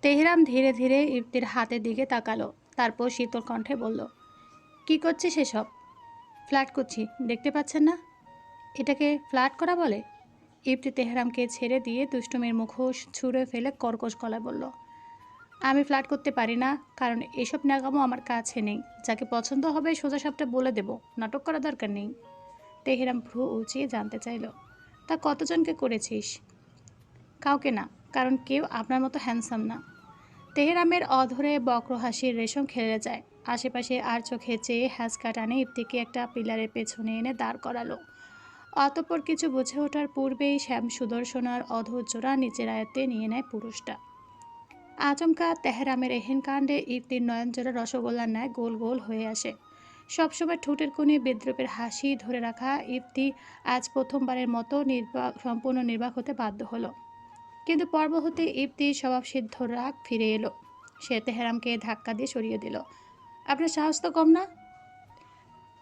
তেহরাম ধীরে ধীরে ইফতির হাতের দিকে তাকালো। তারপর শীতল কণ্ঠে বলল, কি করছিস সেসব? ফ্ল্যাট করছি, দেখতে পাচ্ছেন না? এটাকে ফ্ল্যাট করা বলে? ইফতি তেহরামকে ছেড়ে দিয়ে দুষ্টুমির মুখোশ ছুঁড়ে ফেলে কর্কশ গলায় বলল, আমি ফ্ল্যাট করতে পারি না, কারণ এসব ন্যাকামো আমার কাছে নেই। যাকে পছন্দ হবে সোজা সাপটা বলে দেব, নাটক করা দরকার নেই। তেহরাম ভ্রু উঁচিয়ে জানতে চাইল, তা কতজনকে করেছিস? কাউকে না, কারণ কেউ আপনার মতো হ্যান্ডসাম না। তেহরামের অধরে বক্র হাসির রেশম খেলে যায়। আশেপাশে আর চোখে চেয়ে হ্যাঁচকা টানে ইফতিকে একটা পিলারের পেছনে এনে দাঁড় করালো। অতঃপর কিছু বুঝে ওঠার পূর্বেই শ্যাম সুদর্শনার অধৈর্যরা নিচের আয়ত্তে নিয়ে নেয় পুরুষটা। আচমকা তেহরামের এহেন কাণ্ডে ইফতির নয়নজোড়া রসগোল্লার ন্যায় গোল গোল হয়ে আসে। সবসময় ঠোঁটের কোণে বিদ্রুপের হাসি ধরে রাখা ইফতি আজ প্রথমবারের মতো সম্পূর্ণ নির্বাক হতে বাধ্য হলো। কিন্তু পর্ব হতে ইফতির স্বভাবসিদ্ধ রাগ ফিরে এলো। সে তেহরামকে ধাক্কা দিয়ে সরিয়ে দিল। আপনার সাহস তো কম না?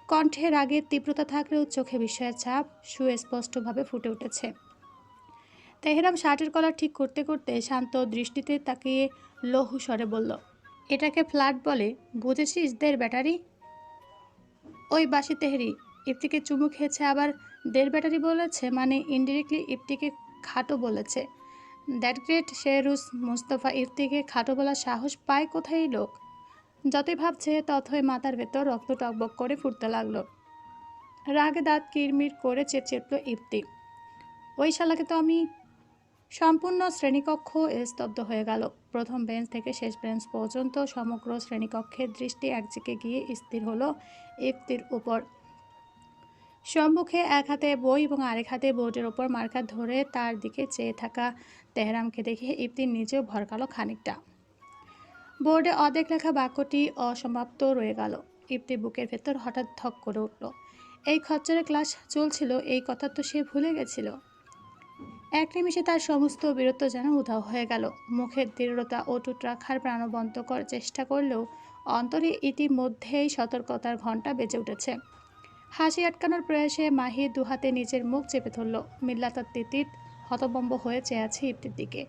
কণ্ঠে রাগের তীব্রতা থাকলেও চোখে বিস্ময়ের ছাপ সুস্পষ্টভাবে ফুটে উঠেছে। তেহরাম শার্টের কলার ঠিক করতে করতে শান্ত দৃষ্টিতে তাকিয়ে লঘু স্বরে বলল, এটাকে ফ্ল্যাট বলে, বুঝেছিস দের ব্যাটারি? ওই বাসি তেহরি ইফতিকে চুমু খেয়েছে, আবার দের ব্যাটারি বলেছে, মানে ইনডিরেক্টলি ইফতিকে খাটো বলেছে। দ্যাট গ্রেট শেহরুজ মুস্তফা ইফতিকে খাটো বলার সাহস পায় কোথায় এই লোক? যতই ভাবছে ততই মাথার ভেতর রক্ত টকবক করে ফুটতে লাগলো। রাগে দাঁত কিরমির করে চেঁচিয়ে উঠল ইফতি, ওই শালাকে তো আমি! সম্পূর্ণ শ্রেণীকক্ষ স্তব্ধ হয়ে গেল। প্রথম বেঞ্চ থেকে শেষ বেঞ্চ পর্যন্ত সমগ্র শ্রেণীকক্ষের দৃষ্টি একদিকে গিয়ে স্থির হলো ইফতির উপর। সম্মুখে এক হাতে বই এবং আরেক হাতে বোর্ডের ওপর মার্কার ধরে তার দিকে চেয়ে থাকা তেহরামকে দেখে ইফতির নিজেও ভরকালো খানিকটা। বোর্ডে অর্ধেক লেখা বাক্যটি অসমাপ্ত রয়ে গেল। ইফতির বুকের ভেতর হঠাৎ ধক করে উঠল। এই খচ্চরে ক্লাস চলছিল, এই কথা তো সে ভুলে গেছিল। এক নিমিষে তার সমস্ত বীরত্ব যেন উধাও হয়ে গেল। মুখের দৃঢ়তা অটুট রাখার প্রাণবন্তকর চেষ্টা করলেও অন্তরে ইতিমধ্যেই সতর্কতার ঘণ্টা বেজে উঠেছে। হাসি আটকানোর প্রয়াসে মাহি দুহাতে নিজের মুখ চেপে ধরল। মিল্লাতার তিতির হতভম্ব হয়ে চেয়ে আছে ইফতির দিকে।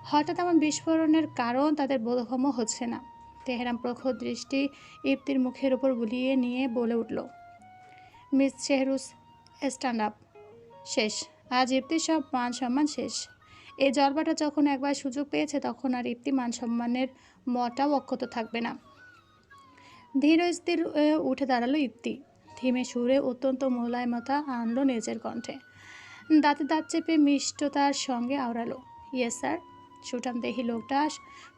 হঠাৎ এমন বিস্ফোরণের কারণ তাদের বোধগম্য হচ্ছে না। তেহরাম প্রখর দৃষ্টি ইফতির মুখের উপর বুলিয়ে নিয়ে বলে উঠল, মিস শেহরুজ, স্ট্যান্ড আপ। শেষ। আজ ইফতির সব মান সম্মান শেষ। এই জলবাটা যখন একবার সুযোগ পেয়েছে তখন আর ইফতি মান সম্মানের মটাও অক্ষত থাকবে না। ধীর স্থির উঠে দাঁড়ালো ইফতি। ধীমে সুরে অত্যন্ত মোলায়মতা আনলো নিজের কণ্ঠে। দাঁতে দাঁত চেপে মিষ্টতার সঙ্গে আওড়ালো, ইয়েস স্যার। সুঠাম দেহি লোকটা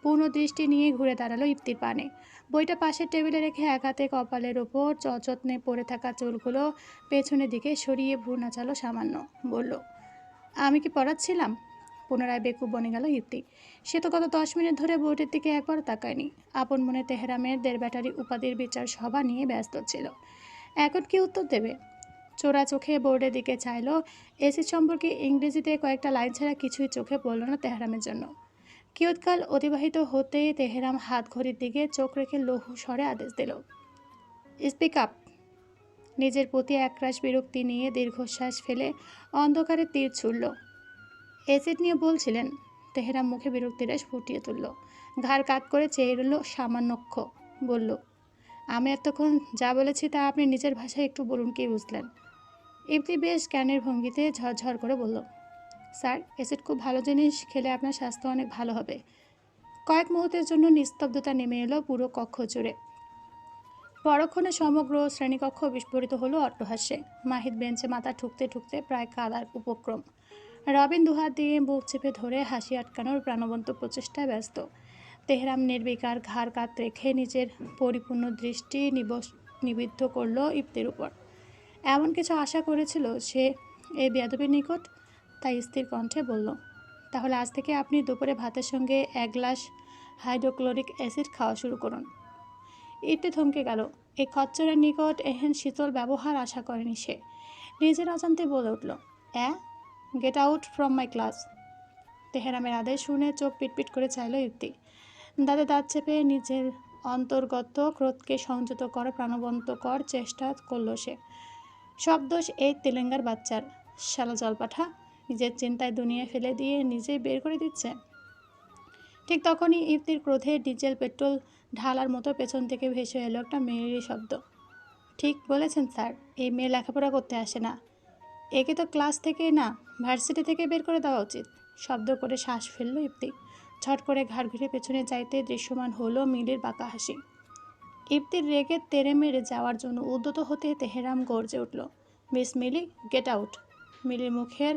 পূর্ণ দৃষ্টি নিয়ে ঘুরে দাঁড়ালো ইফতির পানে। বইটা পাশের টেবিলে রেখে এক হাতে কপালের ওপর যত্নে পড়ে থাকা চুলগুলো পেছনের দিকে সরিয়ে ভ্রু নাচালো সামান্য। বলল, আমি কি পড়াচ্ছিলাম? পুনরায় বেকুব বনে গেল ইফতি। সে তো গত 10 মিনিট ধরে বোর্ডের দিকে একবার তাকায়নি। আপন মনে তেহরামের দের ব্যাটারি উপাধির বিচার সভা নিয়ে ব্যস্ত ছিল। এখন কি উত্তর দেবে? চোরা চোখে বোর্ডের দিকে চাইল। এসিড সম্পর্কে ইংরেজিতে কয়েকটা লাইন ছাড়া কিছুই চোখে পড়ল না তেহরামের জন্য। কিয়ৎকাল অতিবাহিত হতেই তেহরাম হাত ঘড়ির দিকে চোখ রেখে লঘু স্বরে আদেশ দিল, স্পিক আপ। নিজের প্রতি একরাশ বিরক্তি নিয়ে দীর্ঘশ্বাস ফেলে অন্ধকারে তীর ছুড়ল। অ্যাসিড নিয়ে বলছিলেন? তেহরাম মুখে বিরক্তির রেশ ফুটিয়ে তুলল। ঘাড় কাত করে চেয়ে রইল সামান্যক্ষ। বলল, আমি এতক্ষণ যা বলেছি তা আপনি নিজের ভাষায় একটু বলুন, কি বুঝলেন? ইফতি বেশ জ্ঞানের ভঙ্গিতে ঝরঝর করে বলল, স্যার, অ্যাসিড খুব ভালো জিনিস, খেলে আপনার স্বাস্থ্য অনেক ভালো হবে। কয়েক মুহূর্তের জন্য নিস্তব্ধতা নেমে এলো পুরো কক্ষ জুড়ে। পরক্ষণে সমগ্র শ্রেণীকক্ষ বিস্ফোরিত হলো অট্টহাস্যে। মাহিদ বেঞ্চে মাথা ঠুকতে ঠুকতে প্রায় কাদার উপক্রম। রবিন দুহাত দিয়ে বুক চেপে ধরে হাসি আটকানোর প্রাণবন্ত প্রচেষ্টায় ব্যস্ত। তেহরাম নির্বিকার ঘাড় কাত রেখে নিজের পরিপূর্ণ দৃষ্টি নিবিদ্ধ করল ইফতির উপর। এমন কিছু আশা করেছিল সে এই বেয়াদবির নিকট। তাই স্থির কণ্ঠে বলল, তাহলে আজ থেকে আপনি দুপুরে ভাতের সঙ্গে 1 গ্লাস হাইড্রোক্লোরিক অ্যাসিড খাওয়া শুরু করুন। ইফতি থমকে গেল। এই খচ্চরের নিকট এহেন শীতল ব্যবহার আশা করেনি সে। নিজের অজান্তে বলে উঠল, get out from my class. তেহরামের আদেশ শুনে চোখ পিটপিট করে চাইল ইফতি। দাঁতে দাঁত চেপে নিজের অন্তর্গত ক্রোধকে সংযত করার প্রাণবন্তকর চেষ্টা করল সে। সব দোষ এই তেলেঙ্গার বাচ্চার। শালা জলপাঠা নিজের চিন্তায় দুনিয়া ফেলে দিয়ে নিজেই বের করে দিচ্ছে। ঠিক তখনই ইফতির ক্রোধে ডিজেল পেট্রোল ঢালার মতো পেছন থেকে ভেসে এলো একটা মেয়েরই শব্দ। ঠিক বলেছেন স্যার, এই মেয়ে লেখাপড়া করতে আসে না, একে তো ক্লাস থেকে না ভার্সিটি থেকে বের করে দেওয়া উচিত। শব্দ করে শ্বাস ফেলল ইফতি। ছট করে ঘাড় ঘুরে পেছনে যাইতে দৃশ্যমান হলো মিলির বাঁকা হাসি। ইফতির রেগে তেড়ে মেরে যাওয়ার জন্য উদ্যত হতে তেহরাম গর্জে উঠল, মিস মিলি, গেট আউট। মিলির মুখের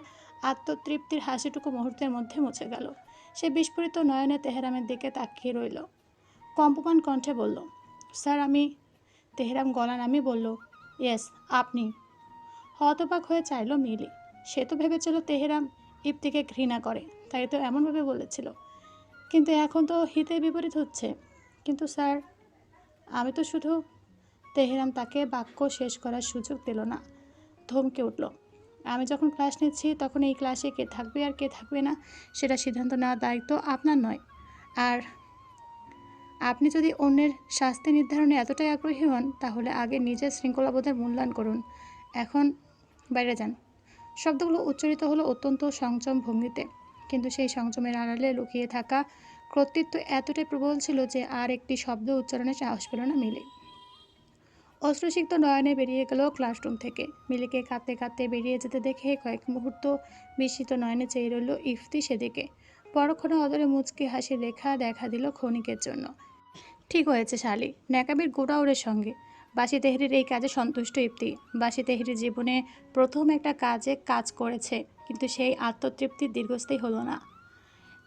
আত্মতৃপ্তির হাসিটুকু মুহূর্তের মধ্যে মুছে গেল। সে বিস্ফোরিত নয়নে তেহরামের দিকে তাকিয়ে রইল। কম্পমান কণ্ঠে বলল, স্যার আমি। তেহরাম গলা নামিয়ে বলল, ইয়েস আপনি। হতবাক হয়ে চাইল মিলি। সে তো ভেবেছিল তেহরাম ইফতিকে ঘৃণা করে, তাই তো এমনভাবে বলেছিল, কিন্তু এখন তো হিতে বিপরীত হচ্ছে। কিন্তু স্যার আমি তো শুধু। তেহরাম তাকে বাক্য শেষ করার সুযোগ দিল না, ধমকে উঠল, আমি যখন ক্লাস নিচ্ছি তখন এই ক্লাসে কে থাকবে আর কে থাকবে না সেটা সিদ্ধান্ত নেওয়ার দায়িত্ব আপনার নয়। আর আপনি যদি অন্যের শাস্তি নির্ধারণে এতটাই আগ্রহী হন তাহলে আগে নিজের শৃঙ্খলাবোধের মূল্যায়ন করুন। এখন বাইরে যান। শব্দগুলো উচ্চারিত হলো অত্যন্ত সংযম ভঙ্গিতে, কিন্তু সেই সংযমের আড়ালে লুকিয়ে থাকা কর্তৃত্ব এতটাই প্রবল ছিল যে আর একটি শব্দ উচ্চারণে সাহস পেল না মিলি। অশ্রুসিক্ত নয়নে বেরিয়ে গেল ক্লাসরুম থেকে। মিলিকে কাঁদতে কাঁদতে বেরিয়ে যেতে দেখে কয়েক মুহূর্ত বিস্মিত নয়নে চেয়ে রইল ইফতি সেদিকে। পরক্ষণে অদরে মুচকি হাসির রেখা দেখা দিল ক্ষণিকের জন্য। ঠিক হয়েছে শালি, ন্যাকামির গোড়াউরের সঙ্গে। বাসি তেহরির এই কাজে সন্তুষ্ট ইফতি। বাসি তেহরি জীবনে প্রথম একটা কাজে কাজ করেছে, কিন্তু সেই আত্মতৃপ্তি দীর্ঘস্থায়ী হলো না।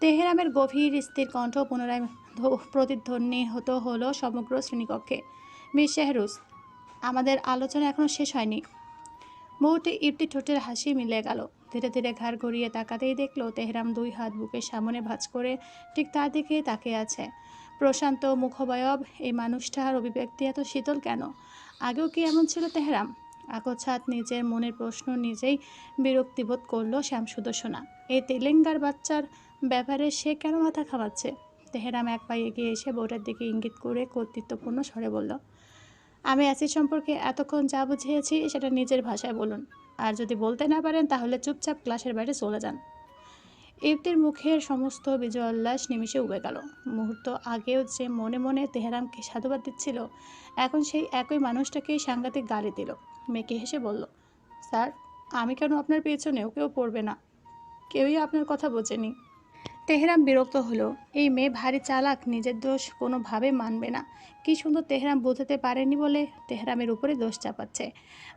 তেহরামের গভীর স্থির কণ্ঠ পুনরায় প্রতিধ্বনিত হলো সমগ্র শ্রেণীকক্ষে, মিস শেহরুজ, আমাদের আলোচনা এখনও শেষ হয়নি। মুহূর্তে ইফতি ঠোঁটের হাসি মিলে গেল। ধীরে ধীরে ঘাড় ঘুরিয়ে তাকাতেই দেখলো তেহরাম দুই হাত বুকের সামনে ভাঁজ করে ঠিক তার দিকেই তাকিয়ে আছে। প্রশান্ত মুখবয়ব এই মানুষটার অভিব্যক্তি এত শীতল কেন? আগেও কি এমন ছিল তেহরাম? আকস্মাৎ নিজের মনের প্রশ্ন নিজেই বিরক্তিবোধ করলো শ্যামসুদর্শনা। এই তেলেঙ্গার বাচ্চার ব্যাপারে সে কেন মাথা খাওয়াচ্ছে? তেহরাম এক পা এগিয়ে এসে বোর্ডের দিকে ইঙ্গিত করে কর্তৃত্বপূর্ণ স্বরে বলল, আমি অ্যাসিড সম্পর্কে এতক্ষণ যা বুঝিয়েছি সেটা নিজের ভাষায় বলুন, আর যদি বলতে না পারেন তাহলে চুপচাপ ক্লাসের বাইরে চলে যান। ইফতির মুখের সমস্ত বিজয় উল্লাস নিমিষে উবে গেল। মুহূর্ত আগেও যে মনে মনে তেহরামকে সাধুবাদ দিচ্ছিল, এখন সেই একই মানুষটাকেই সাংঘাতিক গালি দিল। মেয়েকে হেসে বলল, স্যার আমি কেন আপনার পেছনেও কেউ পড়বে না, কেউই আপনার কথা বোঝেনি। তেহরাম বিরক্ত হলো, এই মেয়ে ভারী চালাক, নিজের দোষ কোনোভাবে মানবে না। কি সুন্দর তেহরাম বোঝাতে পারেনি বলে তেহরামের উপরে দোষ চাপাচ্ছে।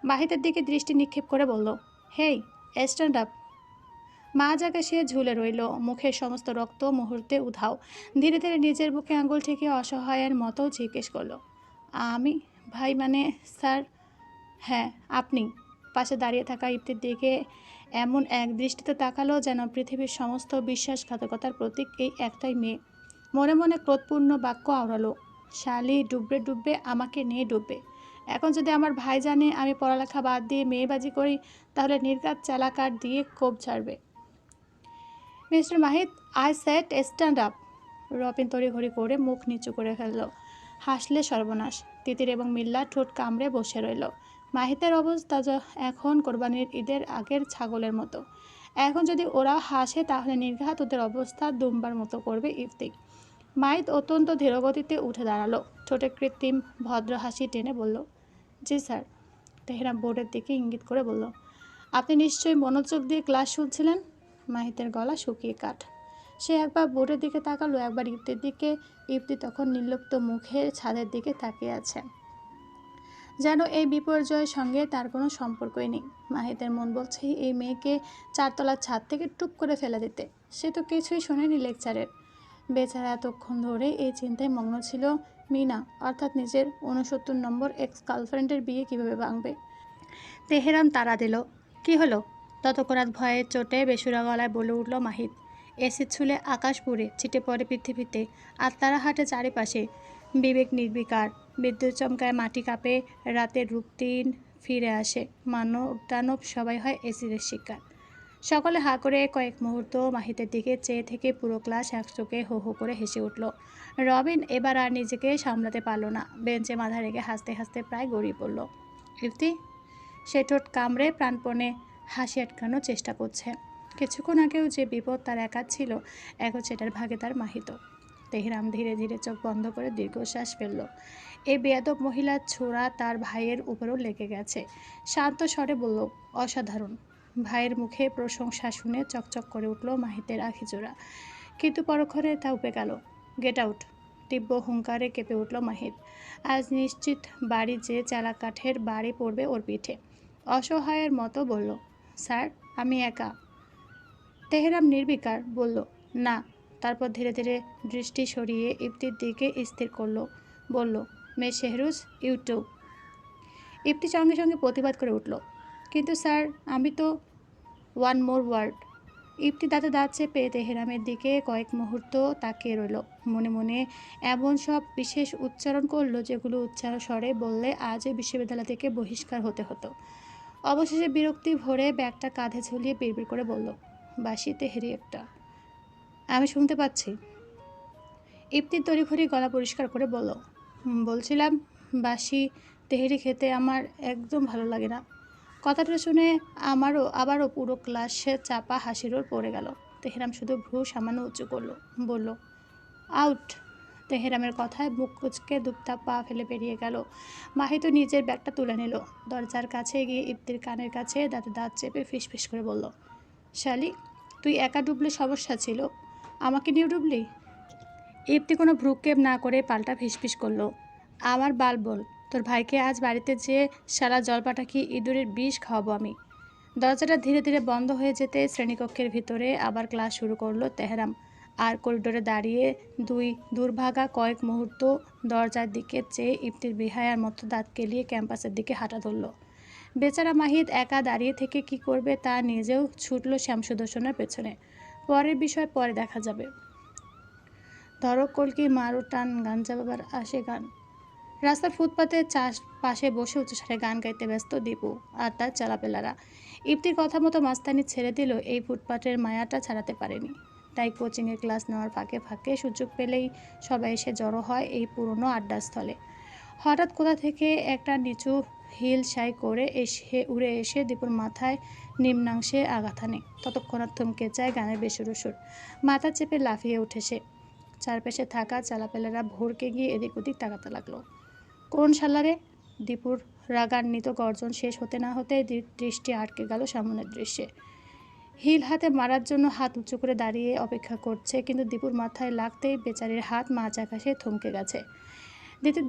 মাহিতের দিকে দৃষ্টি নিক্ষেপ করে বলল, হেই স্ট্যান্ড আপ। মা জায়গায় সে ঝুলে রইল, মুখের সমস্ত রক্ত মুহূর্তে উধাও। ধীরে ধীরে নিজের বুকে আঙুল থেকে অসহায়ের মতো জিজ্ঞেস করলো, আমি? ভাই মানে স্যার? হ্যাঁ আপনি। পাশে দাঁড়িয়ে থাকা ইফতির দিকে এমন এক দৃষ্টিতে তাকালো যেন পৃথিবীর সমস্ত বিশ্বাসঘাতকতার প্রতীক এই একটাই মেয়ে। মনে মনে ক্রোধপূর্ণ বাক্য আওড়ালো, শালি ডুববে ডুববে, আমাকে নিয়ে ডুববে। এখন যদি আমার ভাই জানে আমি পড়ালেখা বাদ দিয়ে মেয়েবাজি করি তাহলে নির্ঘাত চালাকার দিয়ে কোপ ছাড়বে। Mister Mahit, I said stand up. Robin তড়িঘড়ি করে মুখ নিচু করে ফেলল। হাসলে সর্বনাশ। তিতির এবং মিল্লা ঠোঁট কামড়ে বসে রইল। মাহিতের অবস্থা এখন কোরবানির ঈদের আগের ছাগলের মতো। এখন যদি ওরা হাসে তাহলে নির্ঘাত ওদের অবস্থা দুম্বার মতো করবে ইফতি। মাহিত অত্যন্ত ধীরগতিতে উঠে দাঁড়ালো, ঠোঁটে কৃত্রিম ভদ্র হাসি টেনে বলল, জি স্যার। তেহরাম বোর্ডের দিকে ইঙ্গিত করে বলল, আপনি নিশ্চয়ই মনোযোগ দিয়ে ক্লাস শুনছিলেন। মাহিতের গলা শুকিয়ে কাঠ। সে একবার বোর্ডের দিকে তাকালো, একবার ইফতির দিকে। ইফতি তখন নির্লিপ্ত মুখে ছাদের দিকে তাকিয়ে আছে, যেন এই বিপর্যয়ের সঙ্গে তার কোনো সম্পর্কই নেই। মাহিতের মন বলছে এই মেয়েকে চারতলার ছাদ থেকে টুপ করে ফেলে দিতে। সে তো কিছুই শোনেনি লেকচারের। বেচারা এতক্ষণ ধরে এই চিন্তায় মগ্ন ছিল মিনা, অর্থাৎ নিজের 69 নম্বর এক্স গার্লফ্রেন্ডের বিয়ে কীভাবে ভাঙবে। তেহরাম তাড়া দিল, কি হলো? ততক্ষণাৎ ভয়ের চোটে বেসুরা গলায় বলে উঠল মাহিত। এসিড ছুলে আকাশ পুড়ে ছিটে পড়ে পৃথিবীতে, আর তারা হাঁটে চারিপাশে বিবেক নির্বিকার। বিদ্যুৎ চমকায় মাটি কাঁপে, রাতের রূপদিন ফিরে আসে, মানব দানব সবাই হয় এসিডের শিকার। সকলে হাঁ করে কয়েক মুহূর্ত মাহিতের দিকে চেয়ে থেকে পুরো ক্লাস একচোখে হো হো করে হেসে উঠল। রবিন এবার আর নিজেকে সামলাতে পারল না, বেঞ্চে মাথা রেখে হাসতে হাসতে প্রায় গড়িয়ে পড়ল। ইফতি? সে ঠোঁট কামড়ে প্রাণপণে হাসি আটকানোর চেষ্টা করছে। কিছুক্ষণ আগেও যে বিপদ তার একা ছিল, এখন সেটার ভাগে তার মাহিত। তেহরাম ধীরে ধীরে চোখ বন্ধ করে দীর্ঘশ্বাস ফেলল। এই বেয়াদব মহিলার ছোড়া তার ভাইয়ের উপরও লেগে গেছে। শান্ত স্বরে বলল, অসাধারণ। ভাইয়ের মুখে প্রশংসা শুনে চকচক করে উঠল মাহিতের আখিজোড়া, কিন্তু পরক্ষণে তা উপে গেল। Get out! তীব্র হুঙ্কারে কেঁপে উঠল মাহিত। আজ নিশ্চিত বাড়ি যে চালা কাঠের বাড়ি পড়বে ওর পিঠে। অসহায়ের মতো বলল, স্যার আমি একা। তেহরাম নির্বিকার বলল, না। তারপর ধীরে ধীরে দৃষ্টি সরিয়ে ইপ্তির দিকে স্থির করল, বলল, মে শেহরুজ ইউটিউব। ইপ্তি সঙ্গে সঙ্গে প্রতিবাদ করে উঠল, কিন্তু স্যার আমি তো। One more word. ইপ্তি দাঁতে দাঁত চেপে তেহরামের দিকে কয়েক মুহূর্ত তাকিয়ে রইল। মনে মনে এমন সব বিশেষ উচ্চারণ করলো যেগুলো উচ্চারণ স্বরে বললে আজই বিশ্ববিদ্যালয় থেকে বহিষ্কার হতে হতো। অবশেষে বিরক্তি ভরে ব্যাগটা কাঁধে ঝুলিয়ে বিড়বিড় করে বলল, বাসি তেহেরি একটা। আমি শুনতে পাচ্ছি। ইপ্তির তড়িঘড়ি গলা পরিষ্কার করে বলল, বলছিলাম বাসি তেহেরি খেতে আমার একদম ভালো লাগে না। কথাটা শুনে আবারও পুরো ক্লাসে চাপা হাসির ওর পড়ে গেল। তেহরাম শুধু ভ্রু সামান্য উঁচু করল, বলল, আউট। তেহরামের কথায় বুক কুচকে দুপতাপ পা ফেলে বেরিয়ে গেল। মাহি তো নিজের ব্যাগটা তুলে নিল। দরজার কাছে গিয়ে ইপ্তির কানের কাছে দাঁতে দাঁত চেপে ফিসফিস করে বলল, শালি তুই একা ডুবলে সমস্যা ছিল, আমাকে নিয়েও ডুবলি? ইপ্তি কোনো ভ্রুক্ষেপ না করে পাল্টা ফিসফিস করল, আমার বাল বল, তোর ভাইকে আজ বাড়িতে যেয়ে সারা জলপাটা কি ইঁদুরের বিষ খাওয়াবো আমি। দরজাটা ধীরে ধীরে বন্ধ হয়ে যেতে শ্রেণীকক্ষের ভিতরে আবার ক্লাস শুরু করলো তেহরাম। আর করিডোরে দাঁড়িয়ে দুর্ভাগা কয়েক মুহূর্ত দরজার দিকে চেয়ে ইপ্তির বেহায়ার মতো দাঁত কেলিয়ে ক্যাম্পাসের দিকে হাঁটা ধরল। বেচারা মাহিদ একা দাঁড়িয়ে থেকে কি করবে তা নিজেও ছুটল শ্যামসুদর্শনের পেছনে। পরের বিষয় পরে দেখা যাবে। ধরো কলকি মারু টান গাঞ্জা বাবার আসে গান। রাস্তার ফুটপাতে পাশে বসে উচ্চস্বরে গান গাইতে ব্যস্ত দীপু আর তার চালাপেলারা। ইপ্তির কথা মতো মাস্তানি ছেড়ে দিল, এই ফুটপাতের মায়াটা ছাড়াতে পারেনি। তাই কোচিংয়ের ক্লাস নেওয়ার ফাঁকে ফাঁকে সুযোগ পেলেই সবাই এসে জড়ো হয় এই পুরনো আড্ডাস্থলে। হঠাৎ কোথা থেকে একটা নিচু হিল সাই করে উড়ে এসে দীপুর মাথায় নিম্নাংশে আঘাত হানে। ততক্ষণাৎ থমকে যায় গানের বেসুরো সুর। মাথা চেপে লাফিয়ে উঠে সে। চারপাশে থাকা চালাপেলারা ভোরকে গিয়ে এদিক ওদিক তাকাতে লাগলো। কোন শালারে? দীপুর রাগান্বিত গর্জন শেষ হতে না হতে দৃষ্টি আটকে গেল সামনের দৃশ্যে। হিল হাতে মারার জন্য হাত উঁচু করে দাঁড়িয়ে অপেক্ষা করছে, কিন্তু দীপুর মাথায় লাগতেই বেচারির হাত মাঝ আকাশে থমকে গেছে।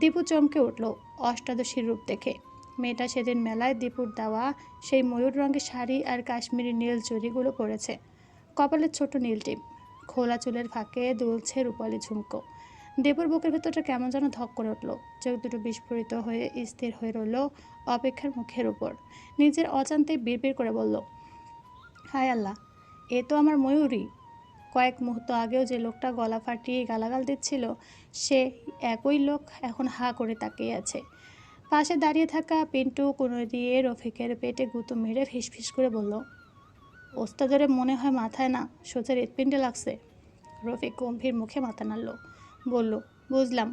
দীপু চমকে উঠল অষ্টাদশীর রূপ দেখে। মেয়েটা সেদিন মেলায় দীপুর দেওয়া সেই ময়ূর রঙের শাড়ি আর কাশ্মীরি নীল চুড়িগুলো পরেছে। কপালের ছোট নীল টিপ, খোলা চুলের ফাঁকে দুলছে রূপালি ঝুমকো। দেবুর বুকের ভেতরটা কেমন যেন ধক করে উঠল। চোখ দুটো বিস্ফোরিত হয়ে স্থির হয়ে রইল অপেক্ষার মুখের উপর। নিজের অজান্তে বিড়বিড় করে বলল, হায় আল্লাহ, এ তো আমার ময়ূরী। কয়েক মুহূর্ত আগেও যে লোকটা গলা ফাটিয়ে গালাগাল দিচ্ছিল, সে একই লোক এখন হাঁ করে তাকিয়ে আছে। পাশে দাঁড়িয়ে থাকা পিন্টু কোনো দিয়ে রফিকের পেটে গুঁতো মেরে ফিসফিস করে বলল, ওস্তাদের মনে হয় মাথায় না সোজা হৃৎপিণ্ডে লাগছে। রফিক গম্ভীর মুখে মাথা নাড়ল, বলল, বুঝলাম,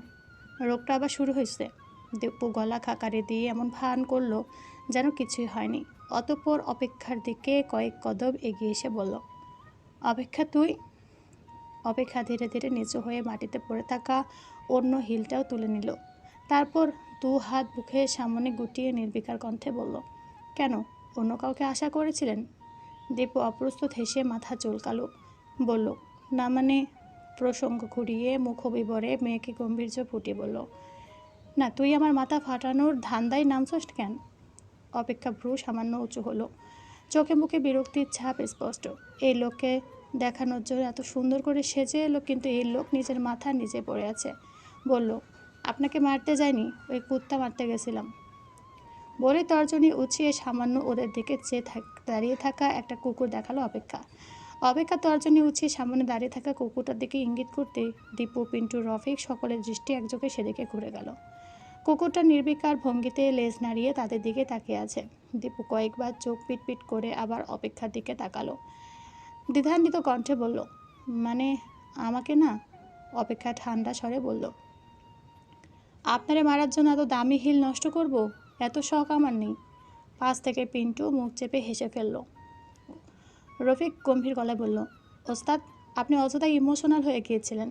রোগটা আবার শুরু হয়েছে। দীপু গলা খাকারে দিয়ে এমন ভান করলো যেন কিছুই হয়নি। অতঃপর অপেক্ষার দিকে কয়েক কদম এগিয়ে এসে বলল, অপেক্ষা তুই? অপেক্ষা ধীরে ধীরে নিচু হয়ে মাটিতে পড়ে থাকা অন্য হিলটাও তুলে নিল। তারপর দু হাত বুকের সামনে গুটিয়ে নির্বিকার কণ্ঠে বলল, কেন, অন্য কাউকে আশা করেছিলেন? দীপু অপ্রস্তুত হেসে মাথা চুলকালো, বলল, না মানে। প্রসঙ্গ ঘুরিয়ে মুখবিবরে মেয়েকে গম্ভীর্য ফুটিয়ে বলল, না তুই আমার মাথা ফাটানোর ধান্দায় নামছস কেন? অপেক্ষা ভ্রু সামান্য উঁচু হলো, চোখে মুখে বিরক্তির ছাপ স্পষ্ট। এই লোককে দেখানোর জন্য এত সুন্দর করে সেজে এলো, কিন্তু এই লোক নিজের মাথা নিজে পড়ে আছে। বলল, আপনাকে মারতে যায়নি, ওই কুত্তা মারতে গেছিলাম। বলে তর্জনী উঁচিয়ে সামান্য ওদের দিকে দাঁড়িয়ে থাকা একটা কুকুর দেখালো অপেক্ষা। অপেক্ষা তর্জনী উঁচিয়ে সামনে দাঁড়িয়ে থাকা কুকুরটার দিকে ইঙ্গিত করতে দীপু, পিন্টু, রফিক সকলের দৃষ্টি একযোগে সেদিকে ঘুরে গেল। কুকুরটা নির্বিকার ভঙ্গিতে লেজ নাড়িয়ে তাদের দিকে তাকিয়ে আছে। দীপু কয়েকবার চোখ পিটপিট করে আবার অপেক্ষার দিকে তাকালো। দ্বিধান্বিত কণ্ঠে বলল, মানে আমাকে না? অপেক্ষা ঠান্ডা স্বরে বলল, আপনারে মারার জন্য এত দামি হিল নষ্ট করব, এত শখ আমার নেই। পাশ থেকে পিন্টু মুখ চেপে হেসে ফেলল। রফিক গম্ভীর গলায় বলল, ওস্তাদ, আপনি অযথা ইমোশনাল হয়ে গিয়েছিলেন।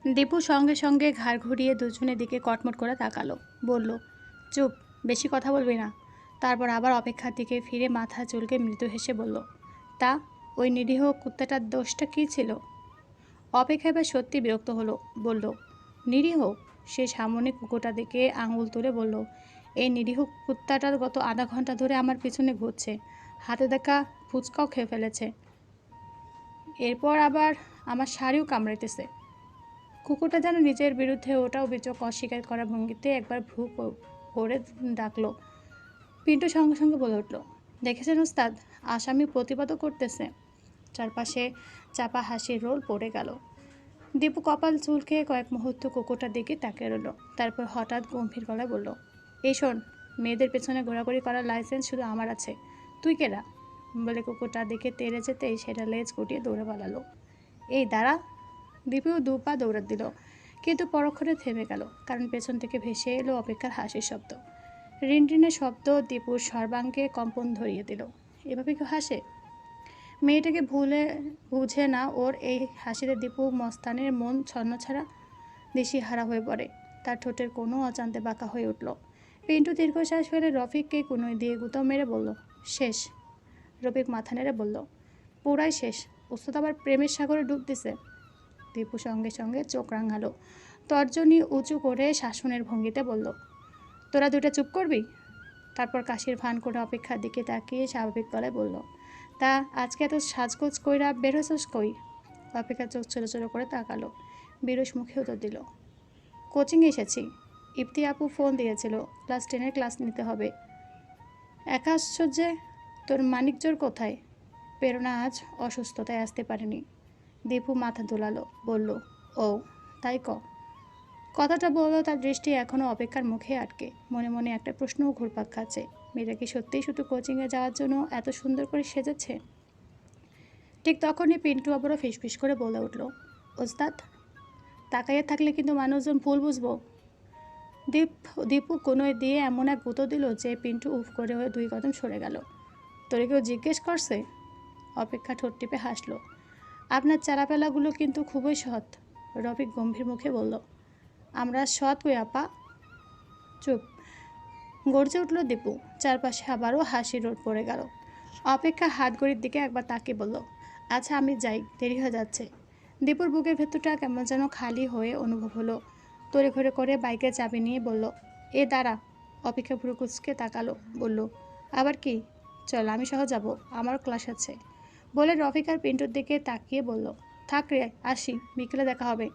দীপু সঙ্গে সঙ্গে ঘাড় ঘুরিয়ে দুজনের দিকে কটমট করে তাকালো। বলল, চুপ, বেশি কথা বলবি না। তারপর আবার অপেক্ষার দিকে ফিরে মাথা চুলকে মৃদু হেসে বলল, তা ওই নিরীহ কুত্তাটার দোষটা কী ছিল? অপেক্ষা এবার সত্যি বিরক্ত হলো। বলল, নিরীহ? সে সামনে কুকুরটা দিকে আঙুল তুলে বলল, এই নিরীহ কুত্তাটা গত আধা ঘন্টা ধরে আমার পিছনে ঘুরছে, হাতে দেখা ফুচকাও খেয়ে ফেলেছে, এরপর আবার আমার শাড়িও কামড়াইতেছে। কুকুরটা যেন নিজের বিরুদ্ধে ওটা অভিযোগ অস্বীকার করার ভঙ্গিতে একবার ভ্রু করে ডাকলো। পিন্টু সঙ্গে সঙ্গে বলে উঠল, দেখেছেন উস্তাদ, আসামি প্রতিবাদও করতেছে। চারপাশে চাপা হাসির রোল পড়ে গেল। দীপু কপাল চুলকে কয়েক মুহূর্ত কুকুরটার দিকে তাকিয়ে রইল। তারপর হঠাৎ গম্ভীর গলায় বলল, এই শোন, মেয়েদের পেছনে ঘোরাঘুরি করার লাইসেন্স শুধু আমার আছে, তুই কেডা? বলে কুকুরটার দিকে তেড়ে যেতেই সেটা লেজ গুটিয়ে দৌড়ে পালালো। এই দাঁড়া! দীপু দু পা দৌড়াত দিল, কিন্তু পরক্ষণে থেমে গেল, কারণ পেছন থেকে ভেসে এলো অপেক্ষার হাসির শব্দ। রিনরিনের শব্দ দীপুর সর্বাঙ্গে কম্পন ধরিয়ে দিল। এভাবে কেউ হাসে? মেয়েটাকে বুঝে না ওর এই হাসিতে দীপু মস্তানের মন ছন্নছাড়া দিশিহারা হয়ে পড়ে। তার ঠোঁটের কোনো অজান্তে বাঁকা হয়ে উঠল। পিন্টু দীর্ঘশ্বাস ফেলে রফিককে কোনোই দিয়ে গুঁতো মেরে বলল, শেষ। রফিক মাথা নেড়ে বলল, পুরাই শেষ। ওস্তাদ আবার প্রেমের সাগরে ডুব দিছে। দীপু সঙ্গে সঙ্গে চোখ রাঙালো, তর্জনী উঁচু করে শাসনের ভঙ্গিতে বলল, তোরা দুটা চুপ করবি? তারপর কাশির ভান করে অপেক্ষার দিকে তাকিয়ে স্বাভাবিক গলায় বলল, তা আজকে এত সাজগোজ কইরা বের হয়েছস কই? অপেক্ষা চোখ ছোটো ছোটো করে তাকালো, বিরস মুখে উত্তর দিল, কোচিংয়ে এসেছি। ইপ্তি আপু ফোন দিয়েছিল, ক্লাস 10-এর ক্লাস নিতে হবে। একা আশ্চর্যে, তোর মানিকজোর কোথায়? প্রেরণা আজ অসুস্থতায় আসতে পারেনি। দীপু মাথা দোলালো, বলল, ও তাই ক। কথাটা বলল, তার দৃষ্টি এখনও অপেক্ষার মুখে আটকে। মনে মনে একটা প্রশ্নও ঘুরপাক খাচ্ছে, মেয়েটা কি সত্যিই শুধু কোচিংয়ে যাওয়ার জন্য এত সুন্দর করে সেজেছে? ঠিক তখনই পিন্টু আবারও ফিসফিস করে বলে উঠল, ওস্তাদ, তাকাইয়ে থাকলে কিন্তু মানুষজন ভুল বুঝবো। দীপু কোনোই দিয়ে এমন এক গুঁতো দিল যে পিন্টু উফ করে হয়ে 2 কদম সরে গেল। তোরে কেউ জিজ্ঞেস করছে? অপেক্ষা ঠোঁট টিপে হাসলো, আপনার চারাপেলাগুলো কিন্তু খুবই সৎ। রফিক গম্ভীর মুখে বলল, আমরা সৎ কই আপা? চুপ! গর্জে উঠল দীপু। চারপাশে আবারও হাসির রোদ পড়ে গেল। অপেক্ষা হাত ঘড়ির দিকে একবার তাকিয়ে বলল, আচ্ছা আমি যাই, দেরি হয়ে যাচ্ছে। দীপুর বুকের ভেতরটা কেমন যেন খালি হয়ে অনুভব হলো। তড়িঘড়ি করে বাইকের চাবি নিয়ে বলল, এ দাঁড়া। অপেক্ষা ভুরু কুচকে তাকালো, বলল, আবার কি? চল আমি সহ যাব, আমারও ক্লাস আছে। বলে রফিক আর পিন্টুর দিকে তাকিয়ে বলল, থাক রে, আসি, বিকেলে দেখা হবে।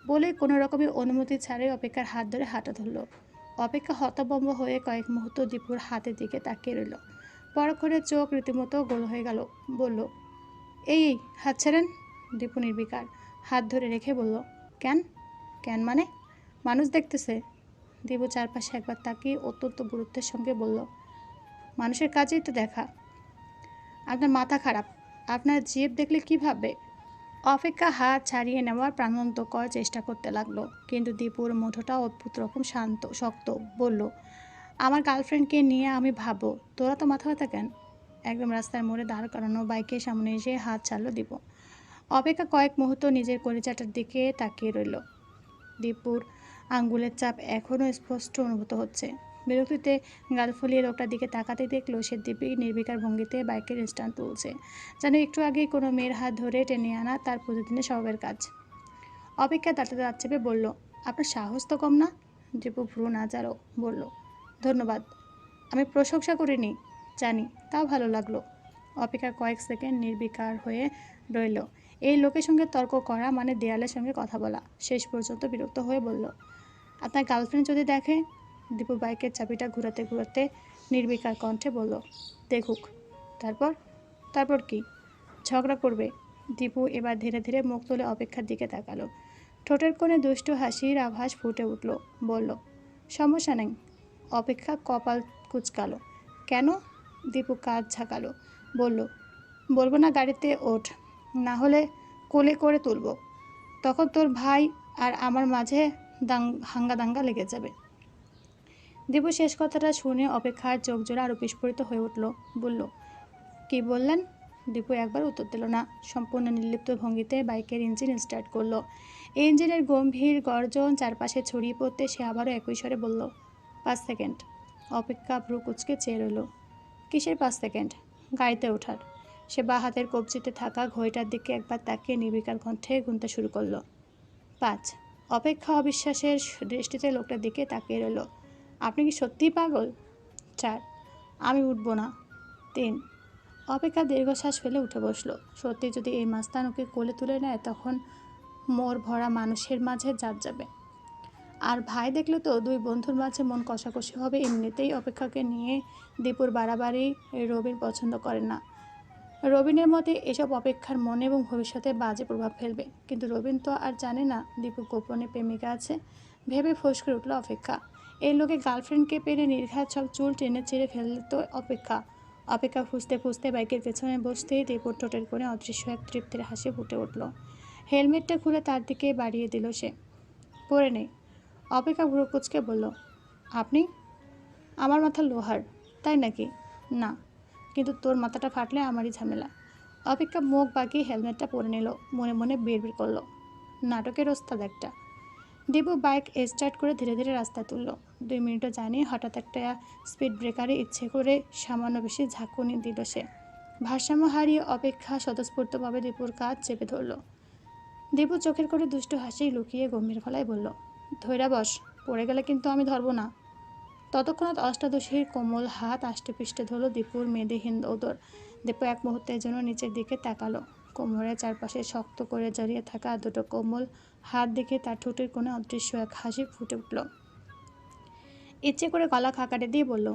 বলে কোনো রকমের অনুমতি ছাড়াই অপেক্ষার হাত ধরে হাঁটা ধরল। অপেক্ষা হতভম্ব হয়ে কয়েক মুহূর্ত দীপুর হাতের দিকে তাকিয়ে রইল। পরক্ষণে চোখ রীতিমতো গোল হয়ে গেল। বলল, এই হাত ছেড়েন। দীপু নির্বিকার হাত ধরে রেখে বলল, কেন? কেন মানে? মানুষ দেখতেছে। দীপু চারপাশে একবার তাকিয়ে অত্যন্ত গুরুত্বের সঙ্গে বলল, মানুষের কাজেই তো দেখা। আপনার মাথা খারাপ, আপনার জিভ দেখলে কী ভাববে? অপেক্ষা হাত ছাড়িয়ে নেওয়ার প্রাণান্তকর চেষ্টা করতে লাগলো, কিন্তু দীপুর মুঠোটা অদ্ভুত রকম শান্ত শক্ত। বলল, আমার গার্লফ্রেন্ডকে নিয়ে আমি ভাবো, তোরা তো মাথা ব্যথা কেন? একদম রাস্তার মোড়ে দাঁড় করানো বাইকের সামনে এসে হাত ছাড়লো দীপু। অপেক্ষা কয়েক মুহূর্ত নিজের কলিজাটার দিকে তাকিয়ে রইল। দীপুর আঙ্গুলের চাপ এখনও স্পষ্ট অনুভূত হচ্ছে। বিরক্তিতে গাল ফুলিয়ে লোকটার দিকে তাকাতে দেখলো সে দিব্যি নির্বিকার ভঙ্গিতে বাইকের স্ট্যান্ড তুলছে, যেন একটু আগেই কোনো মেয়ের হাত ধরে টেনে আনা তার প্রতিদিনের স্বভাবের কাজ। অপেক্ষা দাঁড়াতে দাঁত চেপে বলল, আপনার সাহস তো কম না? দীপু ভ্রু নাচারও বলল, ধন্যবাদ, আমি প্রশংসা করিনি, জানি, তাও ভালো লাগলো। অপেক্ষা কয়েক সেকেন্ড নির্বিকার হয়ে রইল। এই লোকের সঙ্গে তর্ক করা মানে দেয়ালের সঙ্গে কথা বলা। শেষ পর্যন্ত বিরক্ত হয়ে বলল, আপনার গার্লফ্রেন্ড যদি দেখে? দীপু বাইকের চাবিটা ঘুরাতে ঘুরাতে নির্বিকার কণ্ঠে বলল, দেখুক। তারপর? তারপর কি? ঝগড়া করবে। দীপু এবার ধীরে ধীরে মুখ তুলে অপেক্ষার দিকে তাকালো। ঠোঁটের কোণে দুষ্টু হাসির আভাস ফুটে উঠল। বলল, সমস্যা নেই। অপেক্ষা কপাল কুচকালো। কেন? দীপু কাঁধ ঝাঁকালো। বলল, বলবো না গাড়িতে ওঠ, না হলে কোলে করে তুলব। তখন তোর ভাই আর আমার মাঝে হাঙ্গা দাঙ্গা লেগে যাবে। দীপু শেষ কথাটা শুনে অপেক্ষার চোখ জোড়া আরও বিস্ফোরিত হয়ে উঠল। বলল, কি বললেন? দীপু একবার উত্তর দিল না। সম্পূর্ণ নির্লিপ্ত ভঙ্গিতে বাইকের ইঞ্জিন স্টার্ট করলো। ইঞ্জিনের গম্ভীর গর্জন চারপাশে ছড়িয়ে পড়তে সে আবারও একই স্বরে বলল, 5 সেকেন্ড। অপেক্ষা ভ্রু কুচকে চেয়ে রইল। কিসের 5 সেকেন্ড? গাড়িতে ওঠার। সে বা হাতের কবজিতে থাকা ঘড়িটার দিকে একবার তাকিয়ে নির্বিকার কণ্ঠে গুনতে শুরু করলো। 5। অপেক্ষা অবিশ্বাসের দৃষ্টিতে লোকটার দিকে তাকিয়ে রইল। আপনি কি সত্যিই পাগল? 4। আমি উঠবো না। 3। অপেক্ষা দীর্ঘশ্বাস ফেলে উঠে বসলো। সত্যি যদি এই মাস্তান ওকে কোলে তুলে নেয় তখন মোর ভরা মানুষের মাঝে জাত যাবে। আর ভাই দেখলে তো দুই বন্ধুর মাঝে মন কষাকষি হবে। এমনিতেই অপেক্ষাকে নিয়ে দীপুর বাড়াবাড়ি রবিন পছন্দ করেন না। রবিনের মতে এসব অপেক্ষার মনে এবং ভবিষ্যতে বাজে প্রভাব ফেলবে। কিন্তু রবিন তো আর জানে না দীপু গোপনে প্রেমিকা আছে। ভেবে ফোঁস করে উঠল অপেক্ষা। এই লোকে গার্লফ্রেন্ডকে পেরে নির্ঘাত সব চুল টেনে ছেড়ে ফেলত অপেক্ষা। অপেক্ষা খুঁজতে খুঁজতে বাইকের পেছনে বসতেই দীপুর ঠোঁটের কোণে অদৃশ্য এক তৃপ্তির হাসি ফুটে উঠল। হেলমেটটা খুলে তার দিকে বাড়িয়ে দিল সে। পরে নেই। অপেক্ষা ভ্রু কুঁচকে বলল, আপনি? আমার মাথা লোহার, তাই নাকি? না, কিন্তু তোর মাথাটা ফাটলে আমারই ঝামেলা। অপেক্ষা মুখ বাঁকিয়ে হেলমেটটা পরে নিল। মনে মনে বিড়বিড় করলো, নাটকের ওস্তাদ একটা। দীপু বাইক স্টার্ট করে ধীরে ধীরে রাস্তা তুলল। 2 মিনিটও যায়নি হঠাৎ একটা স্পিড ব্রেকারে ইচ্ছে করে সামান্য বেশি ঝাঁকুনি দিল সে। ভারসাম্য হারিয়ে অপেক্ষা স্বতঃস্ফূর্তভাবে দীপুর কাঁধ চেপে ধরল। দীপু চোখের করে দুষ্টু হাসি লুকিয়ে গম্ভীর গলায় বলল, ধৈরা বস, পড়ে গেলে কিন্তু আমি ধরবো না। ততক্ষণাৎ অষ্টাদশীর কোমল হাত আষ্টেপৃষ্টে ধরল দীপুর মেয়েদেহীন ওদর। দীপু এক মুহূর্তের জন্য নিচের দিকে তাকালো। কোমরের চারপাশে শক্ত করে জড়িয়ে থাকা দুটো কোমল হাত দেখে তার ঠোঁটের কোণে অদৃশ্য এক হাসি ফুটে উঠল। ইচ্ছে করে গলা খাকাটে দিয়ে বলল,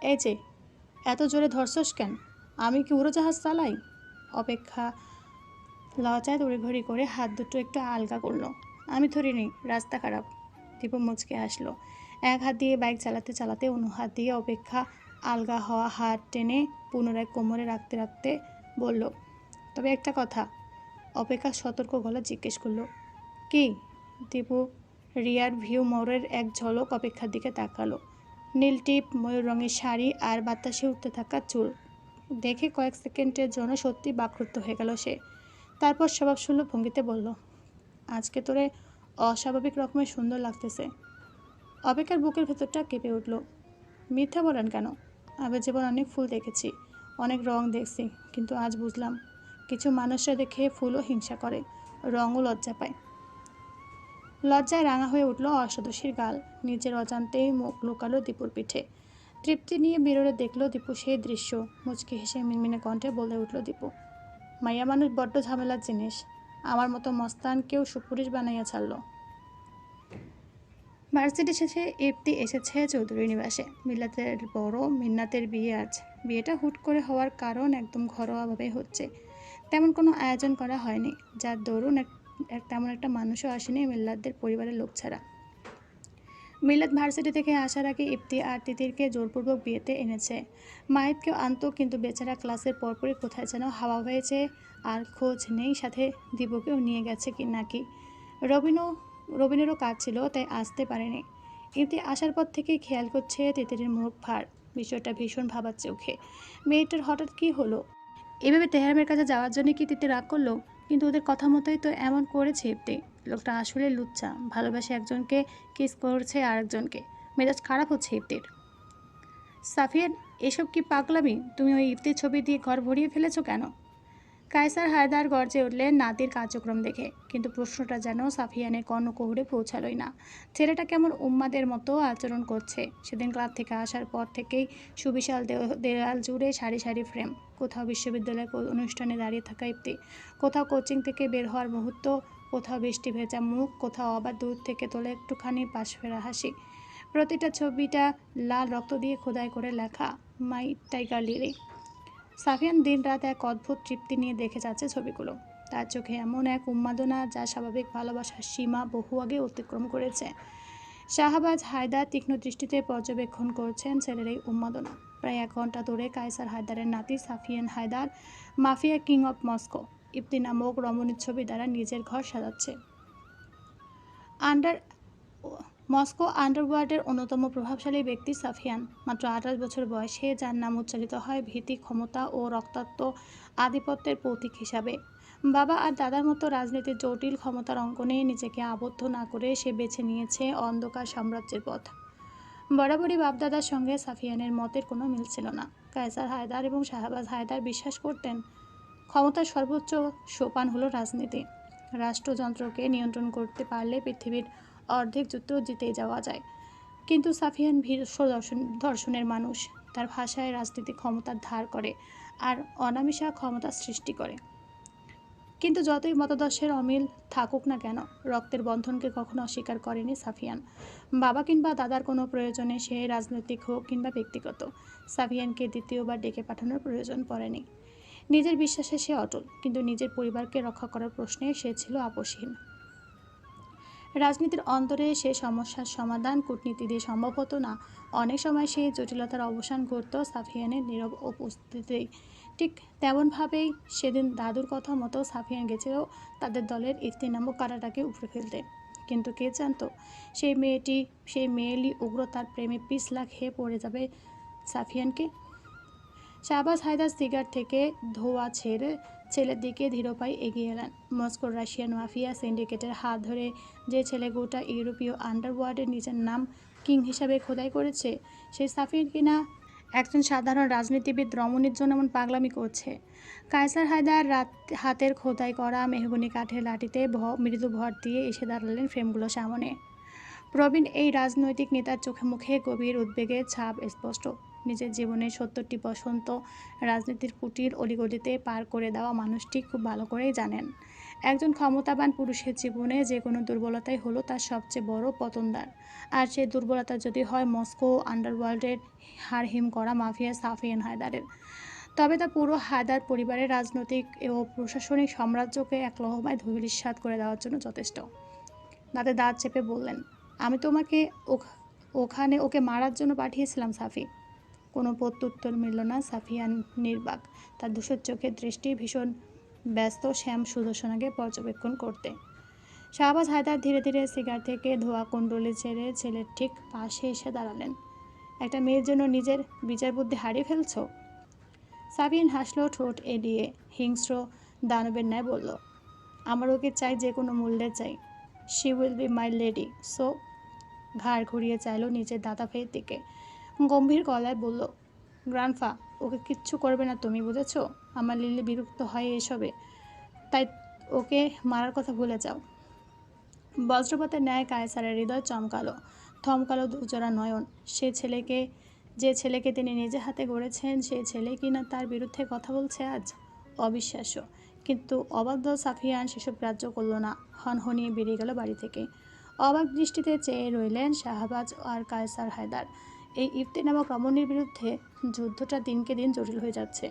এই যে, এত জোরে ধরছস কেন? আমি কি উড়োজাহাজ চালাই? অপেক্ষা লজ্জায় তড়িঘড়ি করে হাত দুটো একটু আলগা করলো। আমি ধরিনি, রাস্তা খারাপ। দীপু মুচকে হাসলো। এক হাত দিয়ে বাইক চালাতে চালাতে অন্য হাত দিয়ে অপেক্ষা আলগা হওয়া হাত টেনে পুনরায় কোমরে রাখতে রাখতে বলল, তবে একটা কথা। অপেক্ষা সতর্ক গলা জিজ্ঞেস করলো, কি? দীপু রিয়ার ভিউ মোড়ের এক ঝলক অপেক্ষার দিকে তাকালো। নীল টিপ, ময়ূর রঙের শাড়ি আর বাতাসে উঠতে থাকা চুল দেখে কয়েক সেকেন্ডের জন্য সত্যি বাকরুদ্ধ হয়ে গেল সে। তারপর স্বভাবসুলভ ভঙ্গিতে বলল, আজকে তোরে অস্বাভাবিক রকমের সুন্দর লাগতেছে। অপেক্ষার বুকের ভেতরটা কেঁপে উঠল। মিথ্যা বলেন কেন? আমি জীবন অনেক ফুল দেখেছি, অনেক রং দেখছি, কিন্তু আজ বুঝলাম কিছু মানুষরা দেখে ফুলও হিংসা করে, রঙও লজ্জা পায়। লজ্জায় রাঙা হয়ে উঠল অষ্টাদশীর গাল। নিজের অজান্তেই মুখ লুকালো দীপুর পিঠে। তৃপ্তি নিয়ে বেরোলে দেখলো দীপু সেই দৃশ্য। মুচকি হেসে মিনমিনে কণ্ঠে বলে উঠল দীপু, মাইয়া মানুষ বড্ড ঝামেলার জিনিস। আমার মতো মস্তান কেউ সুপুরুষ বানাইয়া ছাড়ল। ভার্সিটি শেষে ইপ্তি এসেছে চৌধুরী নিবাসে। মিল্লাতের বড় মিন্নাতের বিয়ে আজ। বিয়েটা হুট করে হওয়ার কারণ একদম ঘরোয়াভাবে হচ্ছে, তেমন কোনো আয়োজন করা হয়নি। যার দরুন তেমন একটা মানুষও আসেনি মিল্লাতদের পরিবারের লোক ছাড়া। মিল্লাত ভার্সিটি থেকে আসার আগে ইপ্তি আর তিতিরকে জোরপূর্বক বিয়েতে এনেছে। মাহিতকেও আনতো, কিন্তু বেচারা ক্লাসের পরপরই কোথায় যেন হাওয়া হয়েছে, আর খোঁজ নেই। সাথে দীপুকেও নিয়ে গেছে কি নাকি। রবিনেরও কাজ ছিল, তাই আসতে পারেনি। ইপ্তি আসার পর থেকেই খেয়াল করছে তিতিরের মুখ ভার। বিষয়টা ভীষণ ভাবাচ্ছে ওকে। মেয়েটার হঠাৎ কি হলো? এভাবে তেহরামের কাছে যাওয়ার জন্য কি তিতির রাগ করলো? কিন্তু ওদের কথা মতোই তো এমন করেছে ইপ্তি। লোকটা আসলে লুচ্চা, ভালোবাসে একজনকে, কিস করছে আরেকজনকে। মেজাজ খারাপ হচ্ছে ইপ্তির। সাফিয়ান, এসব কি পাগলামি? তুমি ওই ইপ্তির ছবি দিয়ে ঘর ভরিয়ে ফেলেছো কেন? কায়সার হায়দার গর্জে উঠলেন নাতির কার্যক্রম দেখে, কিন্তু প্রশ্নটা যেন সাফিয়ানের কর্ণকুহরে পৌঁছালোই না। ছেলেটা কেমন উম্মাদের মতো আচরণ করছে। সেদিন ক্লাব থেকে আসার পর থেকেই সুবিশাল দেয়াল জুড়ে সারি সারি ফ্রেম। কোথাও বিশ্ববিদ্যালয়ের অনুষ্ঠানে দাঁড়িয়ে থাকা ইপ্তি, কোথাও কোচিং থেকে বের হওয়ার মুহূর্ত, কোথাও বৃষ্টি ভেজা মুখ, কোথাও আবার দূর থেকে তোলে একটুখানি পাশ ফেরা হাসি। প্রতিটা ছবিটা লাল রক্ত দিয়ে খোদাই করে লেখা, মাই টাইগার লিলি। সাফিয়ান দিনরাত এক অদ্ভুত তৃপ্তি নিয়ে দেখে যাচ্ছে ছবিগুলো। তার চোখে এমন এক উন্মাদনা যা স্বাভাবিক ভালোবাসার সীমা বহু আগে অতিক্রম করেছে। শাহবাজ হায়দার তীক্ষ্ণ দৃষ্টিতে পর্যবেক্ষণ করছেন ছেলের এই উন্মাদনা। প্রায় 1 ঘন্টা ধরে কায়সার হায়দারের নাতি Sufian Haider mafia king of Moscow Ipti নামক রমণীর ছবি দ্বারা নিজের ঘর সাজাচ্ছে। মস্কো আন্ডারওয়ার্ল্ডের অন্যতম প্রভাবশালী ব্যক্তি সাফিয়ান। মাত্র 28 বছর বয়সে যার নাম উচ্চারিত হয় ভীতি, ক্ষমতা ও রক্তাক্ত আধিপত্যের প্রতীক হিসাবে। বাবা আর দাদার মতো রাজনীতির জটিল ক্ষমতার অঙ্কনে নিজেকে আবদ্ধ না করে সে বেছে নিয়েছে অন্ধকার সাম্রাজ্যের পথ। বরাবরই বাপদাদার সঙ্গে সাফিয়ানের মতের কোনো মিল ছিল না। কায়সার হায়দার এবং শাহবাজ হায়দার বিশ্বাস করতেন ক্ষমতার সর্বোচ্চ সোপান হলো রাজনীতি। রাষ্ট্রযন্ত্রকে নিয়ন্ত্রণ করতে পারলে পৃথিবীর অর্ধেক যুদ্ধ জিতে যাওয়া যায়। কিন্তু সাফিয়ান ভীষ্ম দর্শনের মানুষ। তার ভাষায় রাজনীতি ক্ষমতার ধার করে আর অনামিশা ক্ষমতা সৃষ্টি করে। কিন্তু যতই মতাদর্শের অমিল থাকুক না কেন, রক্তের বন্ধনকে কখনো অস্বীকার করেনি সাফিয়ান। বাবা কিংবা দাদার কোনো প্রয়োজনে সে রাজনৈতিক হোক কিংবা ব্যক্তিগত, সাফিয়ানকে দ্বিতীয়বার ডেকে পাঠানোর প্রয়োজন পড়েনি। নিজের বিশ্বাসে সে অটল, কিন্তু নিজের পরিবারকে রক্ষা করার প্রশ্নে সে ছিল আপোষহীন। রাজনীতির অন্তরে সে সমস্যার সমাধান কূটনীতি দিয়ে সম্ভব হতো না। অনেক সময় সেই জটিলতার অবসান ঘটত সাফিয়ানের নীরব উপস্থিতিতেই। ঠিক তেমনভাবেই সেদিন দাদুর কথা মতো সাফিয়ান গেছিল তাদের দলের ইফতি নামক কাঁটাটাকে উপড়ে ফেলতে। কিন্তু কে জানতো সেই মেয়েলি উগ্রতার প্রেমে পিছলা খেয়ে পড়ে যাবে সাফিয়ানকে। শাহবাজ হায়দার সিগার থেকে ধোয়া ছেড়ে ছেলের দিকে ধীরপায়ে এগিয়ে এলেন। মস্কোর রাশিয়ান মাফিয়া সিন্ডিকেটের হাত ধরে যে ছেলে গোটা ইউরোপীয় আন্ডারওয়ার্ল্ডের নিজের নাম কিং হিসাবে খোদাই করেছে, সেই সাফিয়ান কিনা একজন সাধারণ রাজনীতিবিদ রমণীর জন্য এমন পাগলামি করছে। কায়সার হায়দার হাতের খোদাই করা মেহগনি কাঠের লাঠিতে মৃদু ভর দিয়ে এসে দাঁড়ালেন ফ্রেমগুলোর সামনে। প্রবীণ এই রাজনৈতিক নেতার চোখে মুখে গভীর উদ্বেগের ছাপ স্পষ্ট। নিজের জীবনের ৭০টি বসন্ত রাজনীতির কুটির অলিগলিতে পার করে দেওয়া মানুষটি খুব ভালো করেই জানেন, একজন ক্ষমতাবান পুরুষের জীবনে যে কোনো দুর্বলতাই হলো তার সবচেয়ে বড় পতনদ্বার। আর সেই দুর্বলতা যদি হয় মস্কো আন্ডারওয়ার্ল্ডের হাড় হিম করা মাফিয়া সাফিয়ান হায়দারের, তবে তা পুরো হায়দার পরিবারের রাজনৈতিক ও প্রশাসনিক সাম্রাজ্যকে এক লহমায় ধূলিসাৎ করে দেওয়ার জন্য যথেষ্ট। দাঁতে দাঁত চেপে বললেন, আমি তোমাকে ওখানে ওকে মারার জন্য পাঠিয়েছিলাম সাফি। কোনো প্রত্যুত্তর মিলল না। সাফিয়ান নির্বাক, তার ধূসর চোখের দৃষ্টি ভীষণ ব্যস্ত শ্যাম সুদর্শনাকে পর্যবেক্ষণ করতে। শাহবাজ হায়দার ধীরে ধীরে সিগার থেকে ধোয়া কুণ্ডলি ছেড়ে ছেলের ঠিক পাশে এসে দাঁড়ালেন। একটা মেয়ের জন্য নিজের বিচার বুদ্ধি হারিয়ে ফেলছ? সাফিয়ান হাসলো ঠোঁট এড়িয়ে, হিংস্র দানবের ন্যায় বলল, আমার ওকে চাই, যে কোনো মূল্যে চাই। She will be my lady. So ঘাড় ঘুরিয়ে চাইল নিজের দাদা ভাইয়ের দিকে, গম্ভীর গলায় বলল, গ্রান্ডফা, ওকে কিচ্ছু করবে না তুমি, বুঝেছ? আমার লিলি বিরক্ত হয় এসবে, তাই ওকে মারার কথা ভুলে যাও। বজ্রপাতের ন্যায় কায়সারের হৃদয় চমকালো, থমকালো দুজোড়া নয়ন। যে ছেলেকে তিনি নিজে হাতে গড়েছেন, সেই ছেলে কিনা তার বিরুদ্ধে কথা বলছে আজ। অবিশ্বাস্য। কিন্তু অবাধ্য সাফিয়ান সেসব গ্রাহ্য করল না। হনহনিয়ে বেরিয়ে গেল বাড়ি থেকে। অবাক দৃষ্টিতে চেয়ে রইলেন শাহবাজ আর কায়সার হায়দার। এই ইফতি নামক রমণীর বিরুদ্ধে যুদ্ধটা দিনকে দিন জটিল হয়ে যাচ্ছে।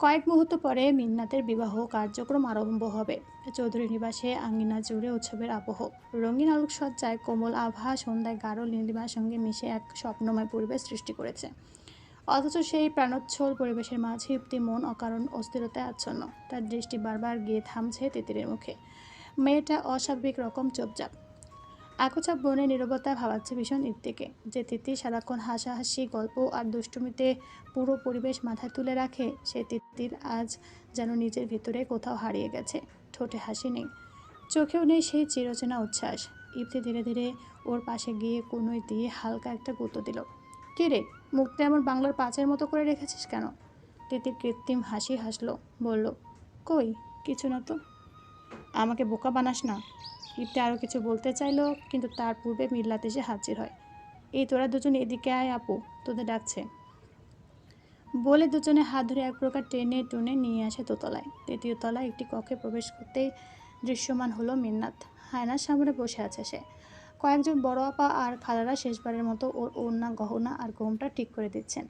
কয়েক মুহূর্ত পরে মিন্নাতের বিবাহ কার্যক্রম আরম্ভ হবে। চৌধুরী নিবাসে আঙ্গিনা জুড়ে উৎসবের আবহ। রঙিন আলোকসজ্জায় কোমল আভা সন্ধ্যায় গাঢ় নীলিমার সঙ্গে মিশে এক স্বপ্নময় পরিবেশ সৃষ্টি করেছে। অথচ সেই প্রাণোচ্ছল পরিবেশের মাঝে ইফতি মন অকারণ অস্থিরতায় আচ্ছন্ন। তার দৃষ্টি বারবার গিয়ে থামছে তিতিরের মুখে। মেয়েটা অস্বাভাবিক রকম চুপচাপ। আকোচাপ বনে নীরবতা ভাবাচ্ছে ভীষণ ইফতিকে। যে তিতির সারাক্ষণ হাসাহাসি, গল্প আর দুষ্টুমিতে পুরো পরিবেশ মাথায় তুলে রাখে, সে তিতির আজ যেন নিজের ভিতরে কোথাও হারিয়ে গেছে। ঠোঁটে হাসি নেই, চোখেও নেই সেই চিরচেনা উচ্ছ্বাস। ইফতি ধীরে ধীরে ওর পাশে গিয়ে কনুই দিয়ে হালকা একটা গুঁতো দিল। কী রে, মুখটা এমন বাংলার পাঁচের মতো করে রেখেছিস কেন? তিতির কৃত্রিম হাসি হাসলো, বলল, কই কিছু না তো। আমাকে বোকা বানাস না। ইফতি আরও কিছু বলতে চাইল, কিন্তু তার পূর্বে মিল্লাত এসে হাজির হয়। এই তোরা দুজন এদিকে আয় আপু, তোদের ডাকছে। বলে দুজনে হাত ধরে এক প্রকার টেনে টুনে নিয়ে আসে দোতলায়। তৃতীয় তলায় একটি কক্ষে প্রবেশ করতেই দৃশ্যমান হলো মিন্নাত। হায়নার সামনে বসে আছে সে। কয়েকজন বড় আপা আর খালারা শেষবারের মতো ওর ওড়না, গহনা আর ঘোমটা ঠিক করে দিচ্ছেন।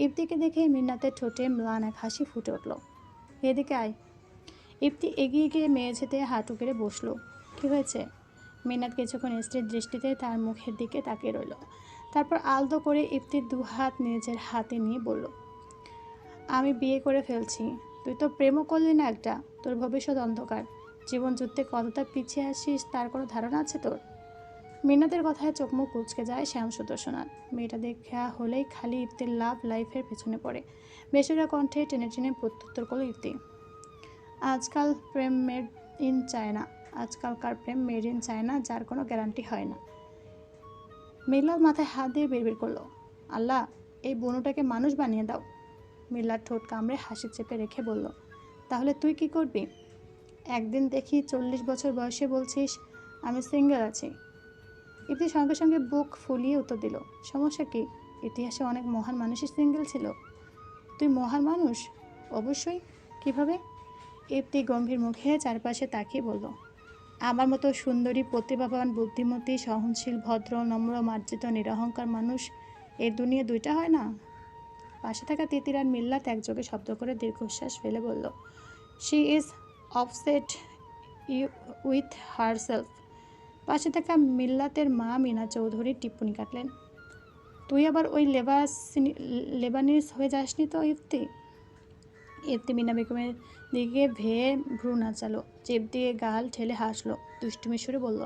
ইফতিকে দেখে মিন্নাতের ঠোঁটে ম্লান এক হাসি ফুটে উঠল। এদিকে আয়। ইফতি এগিয়ে গিয়ে মেঝেতে হাঁটু গেড়ে বসল। কী হয়েছে? মিন্নাত কিছুক্ষণ স্থির দৃষ্টিতে তার মুখের দিকে তাকিয়ে রইল। তারপর আলতো করে ইফতির দু হাত নিজের হাতে নিয়ে বলল, আমি বিয়ে করে ফেলছি। তুই তো প্রেমও করলি না একটা। তোর ভবিষ্যৎ অন্ধকার। জীবন যুদ্ধে কতটা পিছিয়ে আসিস তার কোনো ধারণা আছে তোর? মিন্নাতের কথায় চোখ মুখ কুঁচকে যায় শ্যাম সুদর্শনার। মেয়েটা দেখা হলেই খালি ইফতির লাভ লাইফের পেছনে পড়ে। বেসুরা কণ্ঠে টেনে টেনে প্রত্যুত্তর করল ইফতি, আজকাল প্রেম মেড ইন চায়না, আজকালকার প্রেম মেড ইন চায়না, যার কোনো গ্যারান্টি হয় না। মিল্লাত মাথায় হাত দিয়ে বিড়বিড় করলো, আল্লাহ, এই বনুটাকে মানুষ বানিয়ে দাও। মিল্লার ঠোঁট কামড়ে হাসি চেপে রেখে বলল, তাহলে তুই কি করবি? একদিন দেখি 40 বছর বয়সে বলছিস আমি সিঙ্গেল আছি। ইপ্তি সঙ্গে সঙ্গে বুক ফুলিয়ে উত্তর দিল, সমস্যা কি? ইতিহাসে অনেক মহান মানুষই সিঙ্গেল ছিল। তুই মহান মানুষ? অবশ্যই। কিভাবে? ইপ্তি গম্ভীর মুখে চারপাশে তাকিয়ে বলল, আমার মতো সুন্দরী, প্রতিভাবান, বুদ্ধিমতী, সহনশীল, ভদ্র, নম্র, মার্জিত, নিরহংকার মানুষ এই দুনিয়া দুইটা হয় না? পাশে থাকা তিতির আর মিল্লাত একযোগে শব্দ করে দীর্ঘশ্বাস ফেলে বলল, she is offset with herself. পাশে থাকা মিল্লাতের মা মিনা চৌধুরী টিপ্পনি কাটলেন, তুই আবার ওই লেবানিজ হয়ে যাসনি তো ইফতি? ইফতি মিনা বেগমের দিকে ভেয়ে ভ্রু নাচালো, চেপ দিয়ে গাল ঠেলে হাসলো, দুষ্টুমি সুরে বলল,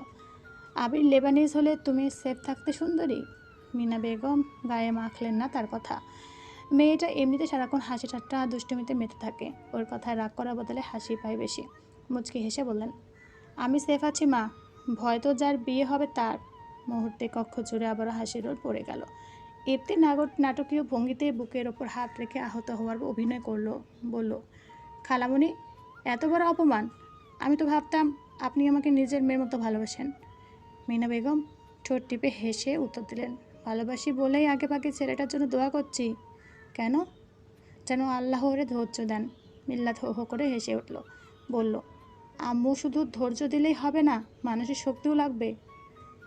আবির লেবানিজ হলে তুমি সেফ থাকতে সুন্দরী? মিনা বেগম গায়ে মাখলেন না তার কথা। মেয়েটা এমনিতে সারাক্ষণ হাসি ঠাট্টা দুষ্টুমিতে মেতে থাকে, ওর কথায় রাগ করার বদলে হাসি পায় বেশি। মুচকি হেসে বললেন, আমি সেফ আছি মা, ভয় তো যার বিয়ে হবে তার। মুহূর্তে কক্ষ জুড়ে আবারও হাসির রোল পড়ে গেল। ইপ্তি নাটকীয় ভঙ্গিতে বুকের ওপর হাত রেখে আহত হওয়ার অভিনয় করলো, বলল, খালামণি, এত বড় অপমান! আমি তো ভাবতাম আপনি আমাকে নিজের মেয়ের মতো ভালোবাসেন। মিনা বেগম ঠোঁট টিপে হেসে উত্তর দিলেন, ভালোবাসি বলেই আগে পাগে ছেলেটার জন্য দোয়া করছি। কেন? যেন আল্লাহ ওরে ধৈর্য দেন। মিল্লাত হো হো করে হেসে উঠল, বলল, আম্মু শুধু ধৈর্য দিলেই হবে না, মানুষের শক্তিও লাগবে।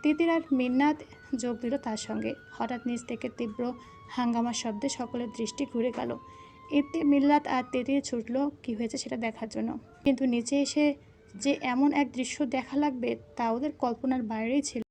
তিতির আর মিন্নাত যোগ দিল তার সঙ্গে। হঠাৎ নিচ থেকে তীব্র হাঙ্গামার শব্দে সকলের দৃষ্টি ঘুরে গেল। ইপ্তি, মিল্লাত আর তিতির ছুটল কি হয়েছে সেটা দেখার জন্য, কিন্তু নিচে এসে যে এমন এক দৃশ্য দেখা লাগবে তা ওদের কল্পনার বাইরেই ছিল।